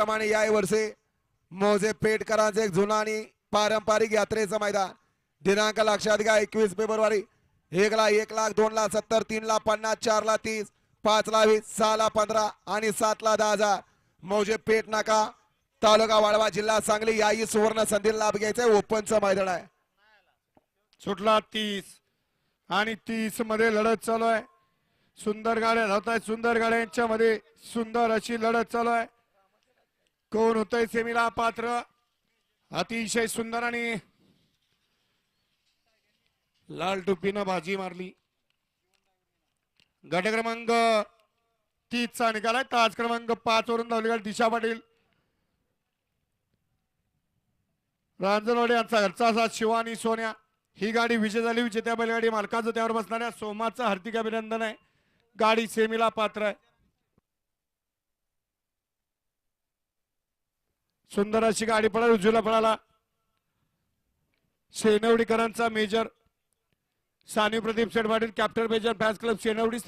प्रमाणे या वर्षी मोजे पेठकरांचे एक जुना आणि पारंपरिक यात्रेचं मैदान दिनांक लक्षात घ्या 21 फेब्रुवारी 1,00,000 1,00,000 2,70 3,50 4,30 5,20 6,15 आणि 7,10,000 मौजे पेठ नाका तालुका वाळवा जिल्हा सांगली याही सुवर्ण संधी लाभ घ्यायचा ओपनचं मैदान आहे। सुटला 30 आणि 30 मध्ये लढत चालू आहे। सुंदर गाड्या धावत आहेत, सुंदर गाड्यांच्या मध्ये सुंदर अशी लढत चालू आहे। कोण होतंय सेमीला पात्र? अतिशय सुंदर आणि लाल टोपीनं बाजी मारली। गट क्रमांक 30 चा निकाल आहे। तास क्रमांक 5 वरून धावली गाडी दिशा पाटील रांजणवाडी यांचा घरचा साथ शिवानी सोन्या ही गाडी विजय झाली। विजेत्या बैलगाडी मालकाचं त्यावर बसणाऱ्या सोमाचं हार्दिक अभिनंदन आहे। गाडी सेमीला पात्र आहे। सुंदर अशी गाडी पळाली, उजवीला पळाला शेनवडीकरांचा major Sani Pradeep Sheth Patil captain major fans club शेनवडी।